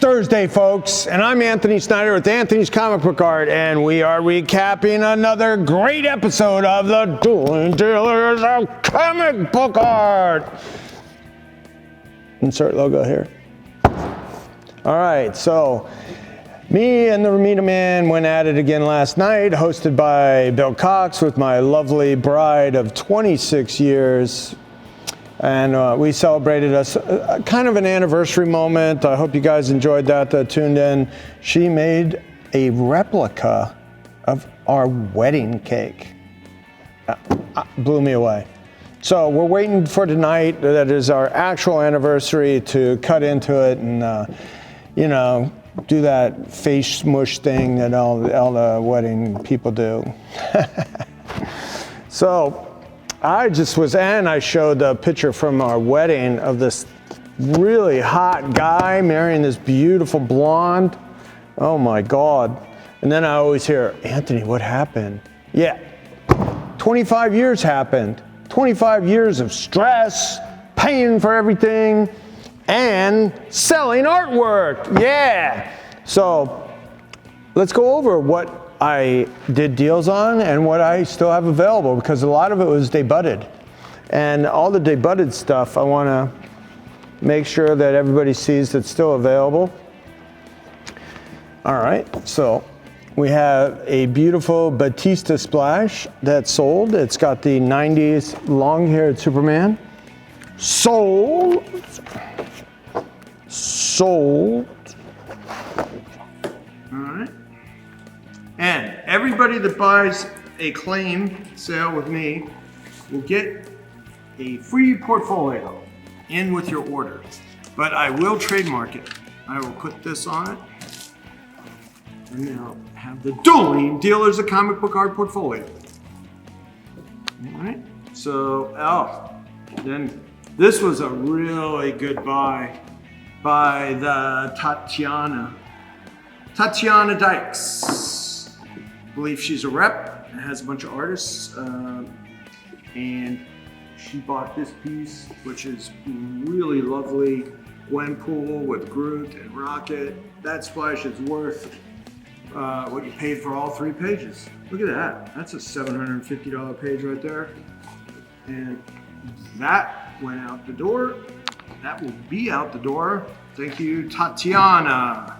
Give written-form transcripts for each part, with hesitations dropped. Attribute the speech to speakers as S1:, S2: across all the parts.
S1: Thursday, folks, and I'm Anthony Snyder with Anthony's Comic Book Art, and we are recapping another great episode of the Dueling Dealers of Comic Book Art. Insert logo here. All right, so me and the Ramita Man went at it again last night, hosted by Bill Cox with my lovely bride of 26 years. And we celebrated a kind of an anniversary moment. I hope you guys enjoyed that tuned in. She made a replica of our wedding cake. Blew me away. So we're waiting for tonight, that is our actual anniversary, to cut into it and, you know, do that face smush thing that all the wedding people do. So I just was, and I showed a picture from our wedding of this really hot guy marrying this beautiful blonde. Oh my God. And then I always hear, Anthony, what happened? Yeah, 25 years happened. 25 years of stress, paying for everything, and selling artwork. Yeah. So let's go over what I did deals on and what I still have available, because a lot of it was debuted. And all the debuted stuff, I want to make sure that everybody sees that's still available. All right, so we have a beautiful Batista splash that's sold. It's got the 90s long-haired Superman. Sold. Sold. All right. And everybody that buys a claim sale with me will get a free portfolio in with your order. But I will trademark it. I will put this on it. And then I'll have the Dueling Dealers of Comic Book Art portfolio. All right. So, then this was a really good buy by the Tatiana Dykes. I believe she's a rep and has a bunch of artists, and she bought this piece, which is really lovely Gwenpool with Groot and Rocket. That splash is worth what you paid for all 3 pages. Look at that. That's a $750 page right there. And that went out the door. That will be out the door. Thank you, Tatiana.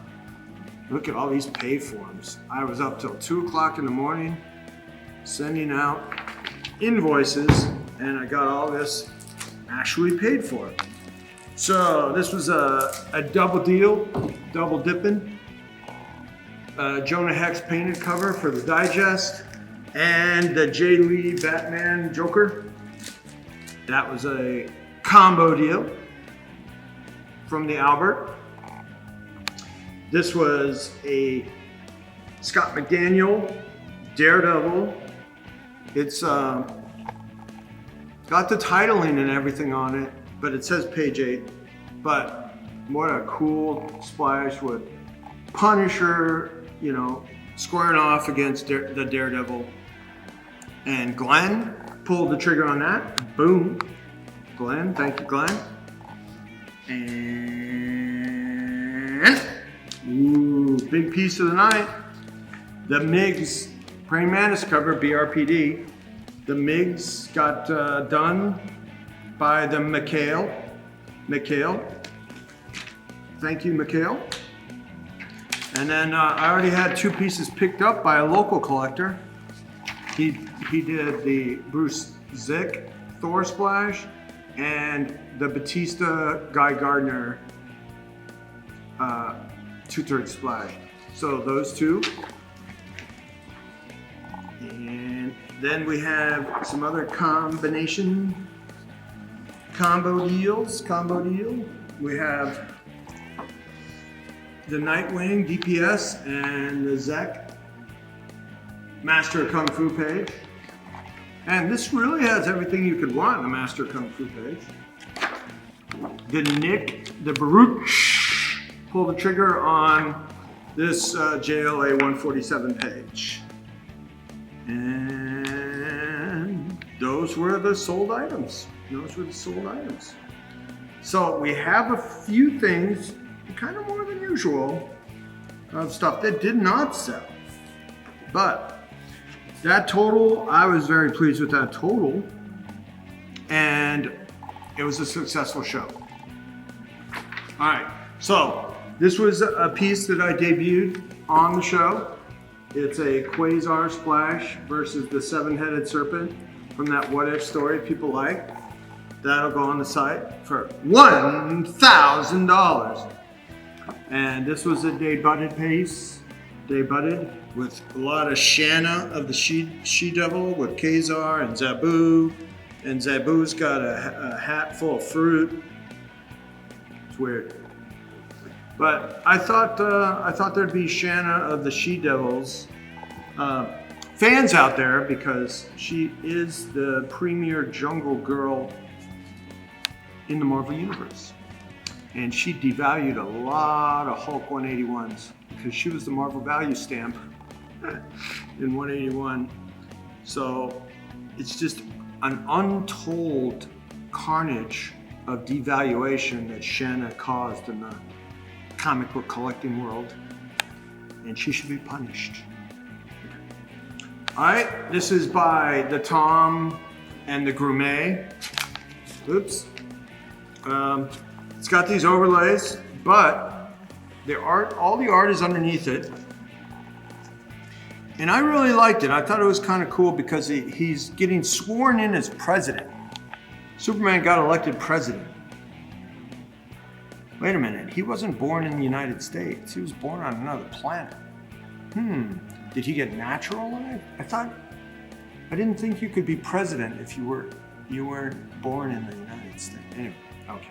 S1: Look at all these pay forms. I was up till 2 o'clock in the morning sending out invoices, and I got all this actually paid for. So this was a double deal, double dipping. Jonah Hex painted cover for the digest, and the Jay Lee Batman Joker. That was a combo deal from the Albert. This was a Scott McDaniel Daredevil. It's got the titling and everything on it, but it says page 8. But what a cool splash with Punisher, you know, squaring off against the Daredevil. And Glenn pulled the trigger on that. Boom. Glenn, thank you, Glenn. And ooh, big piece of the night. The Miggs Praying Mantis cover, BRPD. The Miggs got done by the Mikhail. Thank you, Mikhail. And then I already had 2 pieces picked up by a local collector. He did the Bruce Zick Thor splash and the Batista Guy Gardner 2/3 splash. So those 2. And then we have some other combo deal. We have the Nightwing DPS and the Zek Master of Kung Fu page. And this really has everything you could want in the Master of Kung Fu page. The Baruch pull the trigger on this JLA 147 page. And those were the sold items. So we have a few things kind of more than usual of stuff that did not sell. But that total, I was very pleased with that total. And it was a successful show. All right, so this was a piece that I debuted on the show. It's a Quasar Splash versus the Seven-Headed Serpent from that What If story people like. That'll go on the site for $1,000. And this was a day-butted piece, day-butted, with a lot of Shanna of the She-Devil with Quasar and Zabu. And Zabu's got a hat full of fruit. It's weird. But I thought there'd be Shanna of the She-Devils fans out there because she is the premier jungle girl in the Marvel Universe. And she devalued a lot of Hulk 181s because she was the Marvel value stamp in 181. So it's just an untold carnage of devaluation that Shanna caused in the comic book collecting world, and she should be punished. All right, this is by the Tom and the Gourmet. Oops. It's got these overlays, but all the art is underneath it. And I really liked it. I thought it was kind of cool because he's getting sworn in as president. Superman got elected president. Wait a minute, he wasn't born in the United States. He was born on another planet. Did he get natural life? I didn't think you could be president if you weren't born in the United States. Anyway, okay.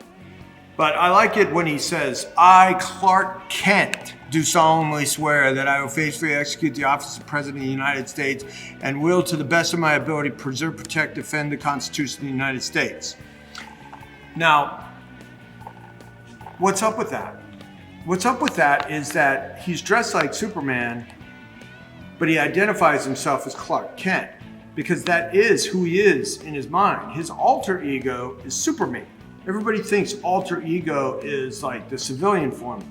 S1: But I like it when he says, I, Clark Kent, do solemnly swear that I will faithfully execute the office of President of the United States and will, to the best of my ability, preserve, protect, defend the Constitution of the United States. Now, what's up with that? What's up with that is that he's dressed like Superman, but he identifies himself as Clark Kent because that is who he is in his mind. His alter ego is Superman. Everybody thinks alter ego is like the civilian form.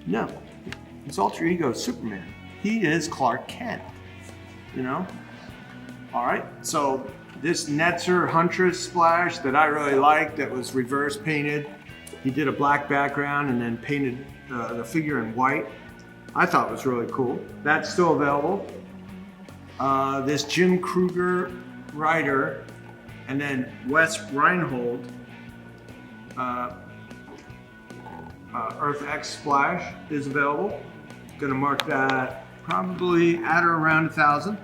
S1: No, his alter ego is Superman. He is Clark Kent, you know? All right, so this Netzer Huntress splash that I really liked that was reverse painted. He did a black background and then painted the figure in white. I thought was really cool. That's still available. This Jim Kruger Rider and then Wes Reinhold Earth X Splash is available. Gonna mark that probably at or around 1,000.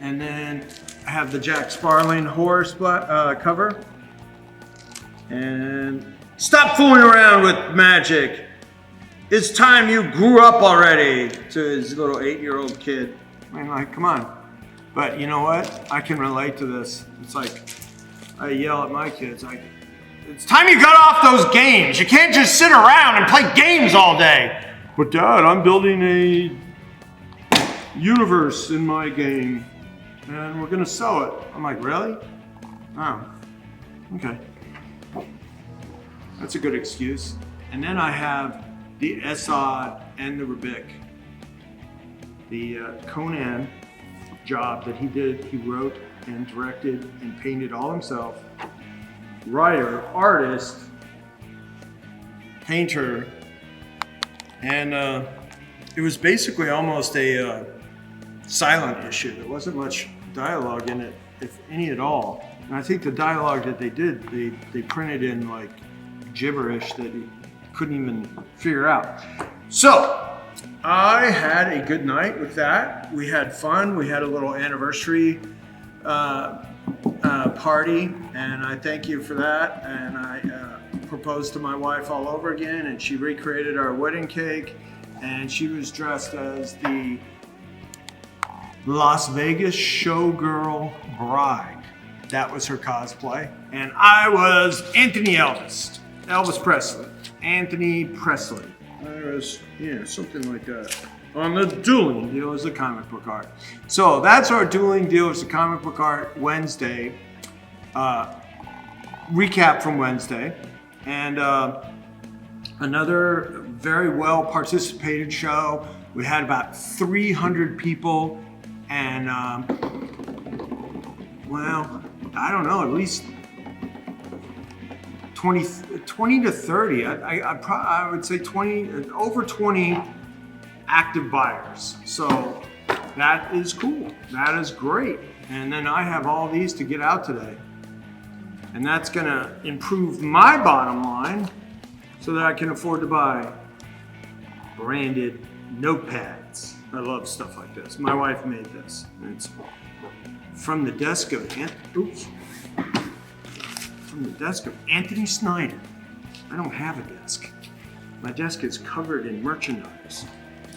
S1: And then I have the Jack Sparling horror cover. And stop fooling around with magic. It's time you grew up already, to his little 8-year-old kid. I'm like, come on. But you know what? I can relate to this. It's like, I yell at my kids, like, it's time you got off those games. You can't just sit around and play games all day. But Dad, I'm building a universe in my game and we're gonna sell it. I'm like, really? Oh, okay. That's a good excuse. And then I have the Esad and the Rubik. The Conan job that he did, he wrote and directed and painted all himself. Writer, artist, painter, and it was basically almost a silent issue. There wasn't much dialogue in it, if any at all. And I think the dialogue that they did, they printed in like gibberish that he couldn't even figure out. So I had a good night with that. We had fun. We had a little anniversary party, and I thank you for that. And I proposed to my wife all over again, and she recreated our wedding cake, and she was dressed as the Las Vegas showgirl bride. That was her cosplay. And I was Elvis Presley. Anthony Presley. I was, something like that. On the Dueling Deal as a comic book art. So that's our Dueling Deal as a comic book art Wednesday. Recap from Wednesday. And another very well participated show. We had about 300 people, and well, I don't know, at least 20 to 30. I would say 20, over 20 active buyers. So that is cool. That is great. And then I have all these to get out today. And that's gonna improve my bottom line so that I can afford to buy branded notepads. I love stuff like this. My wife made this. And it's from the desk of Anthony Snyder. I don't have a desk. My desk is covered in merchandise.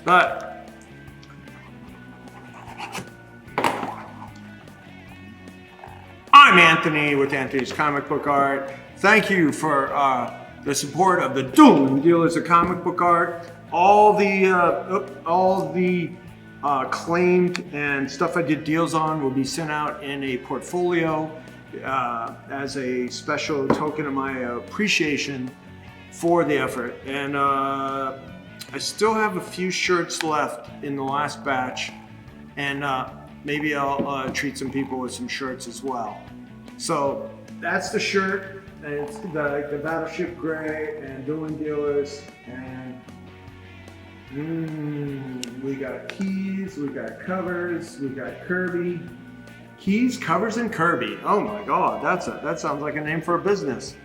S1: But I'm Anthony with Anthony's Comic Book Art. Thank you for the support of the Dueling Dealers of Comic Book Art. All the claimed and stuff I did deals on will be sent out in a portfolio as a special token of my appreciation for the effort. And I still have a few shirts left in the last batch, and maybe I'll treat some people with some shirts as well. So that's the shirt, and it's the Battleship Gray and Dueling Dealers, and we got keys, we got covers, we got Kirby. Keys, covers, and Kirby. Oh my God, that sounds like a name for a business.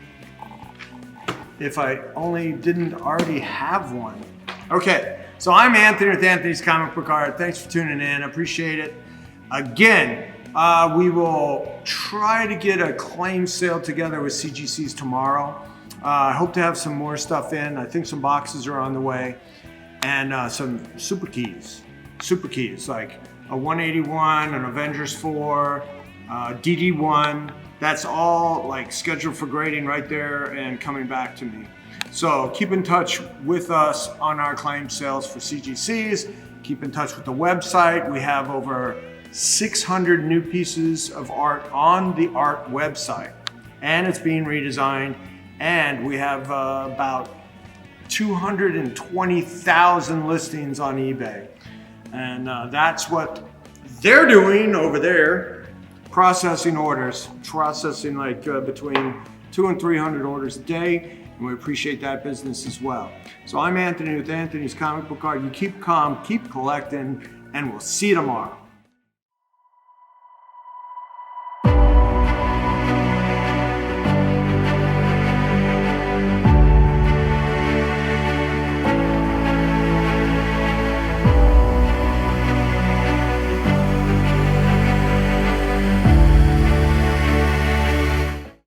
S1: If I only didn't already have one. Okay, so I'm Anthony with Anthony's Comic Book Art. Thanks for tuning in, I appreciate it. Again, we will try to get a claim sale together with CGCs tomorrow. I hope to have some more stuff in. I think some boxes are on the way. And some super keys like a 181, an Avengers 4, DD1. That's all like scheduled for grading right there and coming back to me. So keep in touch with us on our claim sales for CGCs. Keep in touch with the website. We have over 600 new pieces of art on the art website, and it's being redesigned. And we have about 220,000 listings on eBay. And that's what they're doing over there, processing orders, processing like between 200 and 300 orders a day. And we appreciate that business as well. So I'm Anthony with Anthony's Comic Book Art. You keep calm, keep collecting, and we'll see you tomorrow.